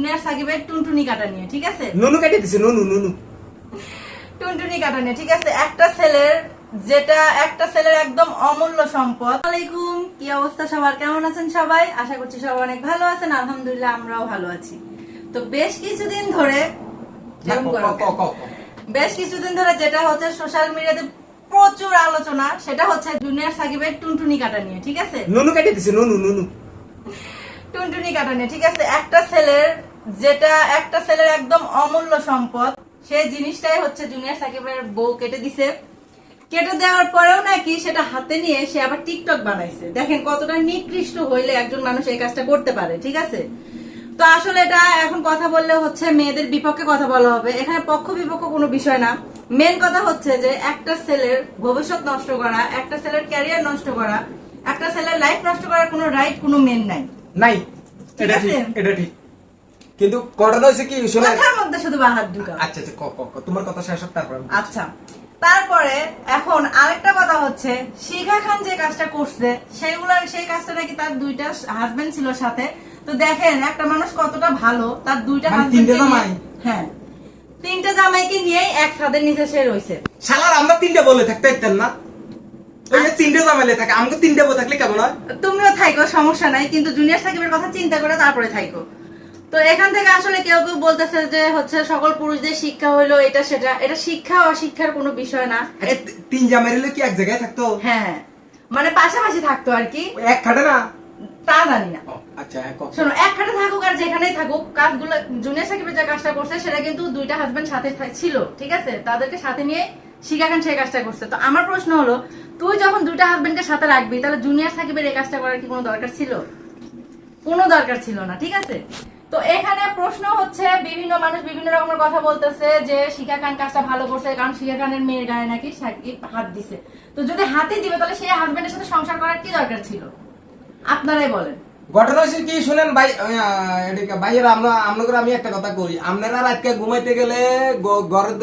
Junior সাকিবের টুনটুনি কাটা নিয়ে, ঠিক আছে? নুনু কেটে দিছে, নুনু টুনটুনি কাটা নিয়ে, ঠিক আছে? একটা ছেলের একদম অমূল্য সম্পদ। আলাইকুম, কি অবস্থা সবার? কেমন আছেন সবাই? আশা করছি সবাই অনেক ভালো আছেন। আলহামদুলিল্লাহ আমরাও ভালো আছি। তো বেশ কিছুদিন ধরে যেটা হচ্ছে সোশ্যাল মিডিয়াতে প্রচুর আলোচনা, সেটা হচ্ছে জুনিয়র সাকিবের টুনটুনি কাটা নিয়ে, ঠিক আছে? নুনু কেটে দিছে, নুনু টুনটুনি কাটা নিয়ে, ঠিক আছে? একটা ছেলের একদম অমূল্য সম্পদ, সেই জিনিসটাই হচ্ছে জুনিয়র সাকিবের বউ কেটে দিছে। কেটে দেওয়ার পরেও নাকি সেটা হাতে নিয়ে সে আবার টিকটক বানাইছে। দেখেন কতটা নিকৃষ্ট হইলে একজন মানুষ এই কাজটা করতে পারে, ঠিক আছে? তো আসলে এটা এখন কথা বললে হচ্ছে মেয়েদের বিপক্ষে কথা বলা হবে। এখানে পক্ষ বিপক্ষ কোনো বিষয় না। মেন কথা হচ্ছে যে একটা ছেলের ভবিষ্যৎ নষ্ট করা, একটা ছেলের ক্যারিয়ার নষ্ট করা, একটা ছেলের লাইফ নষ্ট করার কোনো রাইট কোনো মেন নাই। ঠিক আছে? এটা ঠিক, কিন্তু ঘটনা হয়েছে কি শুনে কথার মধ্যে শুধু বাহাত ঢুকা। আচ্ছা তোমার কথা শেষ হোক তারপর আচ্ছা, তারপরে এখন আরেকটা কথা হচ্ছে, শিখা খান যে কাজটা করছে সেই কাজটা নাকি তার দুইটা হাজবেন্ড ছিল সাথে। তো দেখেন একটা মানুষ কতটা ভালো, তার দুইটা তিনটে জামাই, হ্যাঁ তিনটা জামাইকে নিয়েই এক ছাদের নিচে সে রয়েছে। শালার আমরা তিনটে বলে থাকতে পারতেন না? তিনটে জামাইলে থাকে, আমাকে তিনটে বলে থাকলে কেমন হয়? তুমিও থাইকো, সমস্যা নাই, কিন্তু জুনিয়র সাকিবের কথা চিন্তা করে তারপরে থাইকো। তো এখান থেকে আসলে কেউ কেউ বলতেছে যে হচ্ছে সকল পুরুষদের শিক্ষা হইলো এটা সেটা। এটা শিক্ষা অশিক্ষার কোনো বিষয় না। তিন জামাই হলে কি এক জায়গায় থাকতো? হ্যাঁ, মানে পাশাপাশি থাকতো আর কি। এক খাটে না? তা জানি না। আচ্ছা শোনো, এক খাটে থাকুক আর যেখানেই থাকুক, কাজগুলো জুনিয়র সাকিবের যে কাজটা করছে সেটা কিন্তু দুইটা হাজবেন্ড সাথে ছিল, ঠিক আছে? তাদেরকে সাথে নিয়ে শিখা খান সেই কাজটা করছে। তো আমার প্রশ্ন হলো, তুই যখন দুইটা হাজবেন্ডকে সাথে রাখবি, তাহলে জুনিয়র সাকিবের এই কাজটা করার কি কোনো দরকার ছিল? কোনো দরকার ছিল না, ঠিক আছে? তো এখানে প্রশ্ন হচ্ছে, বিভিন্ন মানুষ বিভিন্ন রকমের কথা বলতেছে যে শিখা খান কাজটা ভালো করছে, কারণ শিখা খানের মেয়ের গায়ে নাকি সাকিব হাত দিছে। তো যদি হাতে দিবে তাহলে সেই হাজবেন্ডের সাথে সংসার করার কি দরকার ছিল? আপনারাই বলেন। ঘটনা হয়েছে কি শুনেন ভাই, ভাইয়েরা আমরা আমি একটা কথা কই, আপনারা রাতকে ঘুমাইতে গেলে ঘরের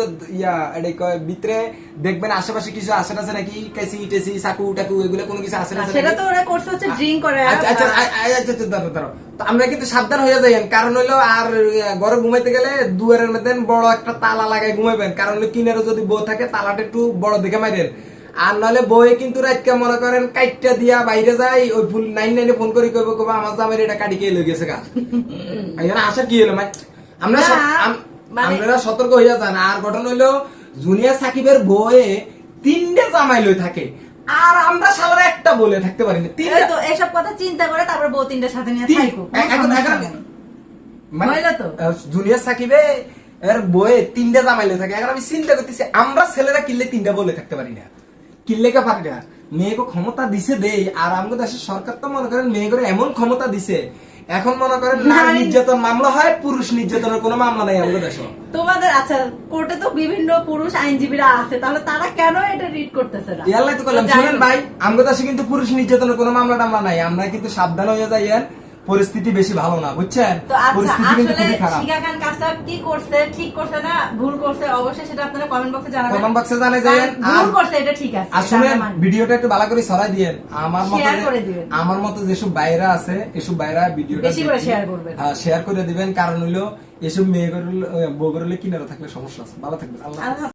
ভিতরে দেখবেন আশেপাশে কিছু আসে না নাকি, কেসি টেসি চাকু টাকু এগুলো কোনো কিছু আসে না? সেটা তো ওরা করছে হচ্ছে ড্রিঙ্ক করে। আচ্ছা দাঁড়াও, তো আমরা কিন্তু সাবধান হয়ে যাই, কারণ হইলো আর ঘরে ঘুমাইতে গেলে দুয়ারের মধ্যে বড় একটা তালা লাগাই ঘুমাইবেন, কারণ হলো কিনারে যদি বউ থাকে তালাটা একটু বড় দেখে মাইরেন। আর নাহলে বউয়ে কিন্তু রাতকে মনে করেন কাইটটা দিয়া বাইরে যায়, ওই ফুল 99 ফোন করে কইব আমার জামাই এটা কাটি কে লই গেছে গা। এখানে আশা কি হলো ভাই, আমরা সতর্ক হইয়া যান। আর ঘটনা হইলো জুনিয়র সাকিবের বউয়ে তিনটে জামাই লই থাকে, আর আমরা সালারা একটা বলে থাকতে পারি না। তো এসব কথা চিন্তা করে তারপর বউ তিনটার সাথে নিয়ে থাকো। মানে জুনিয়র সাকিবে এর বউয়ে তিনটা জামাই লই থাকে। এখন আমি চিন্তা করতেছি, আমরা ছেলেরা কিনলে তিনটা বলে থাকতে পারি না, কিনলে কে পারি না? মেয়েকে ক্ষমতা দিছে দেই, আর আমাদের দেশের সরকার তো মনে করেন মেয়ে করে এমন ক্ষমতা দিছে, এখন মনে করেন নারী নির্যাতন মামলা হয়, পুরুষ নির্যাতনের কোনো মামলা নাই আমাদের দেশে। তোমাদের আচ্ছা কোর্টে তো বিভিন্ন পুরুষ আইনজীবীরা আছে, তাহলে তারা কেন এটা রিড করতেছে না? ইয়াল্লাই তো করলাম। শুনেন ভাই, আমাদের দেশে কিন্তু পুরুষ নির্যাতনের কোনো মামলা টামলা নাই, আমরা কিন্তু সাবধান হয়ে যাই। পরিস্থিতি বেশি ভালো না, বুঝছেন? পরিস্থিতি কিন্তু খুবই খারাপ। শিখা খান কাজটা কি করছে, ঠিক করছে না ভুল করছে, অবশ্যই সেটা আপনারা কমেন্ট বক্সে জানাবেন। কমেন্ট বক্সে জানাই যাবেন। ভুল করছে এটা ঠিক আছে, আসলে ভিডিওটা একটু ভালো করে ছড়াই দিয়েন। আমার মতো যেসব বাইরা আছে, এসব বাইরা ভিডিওটা বেশি করে শেয়ার করবেন, শেয়ার করে দিবেন। কারণ হইলো এসব মেয়ে করে বউ করে কিনারে থাকলে সমস্যা আছে। ভালো থাকবেন, আল্লাহ।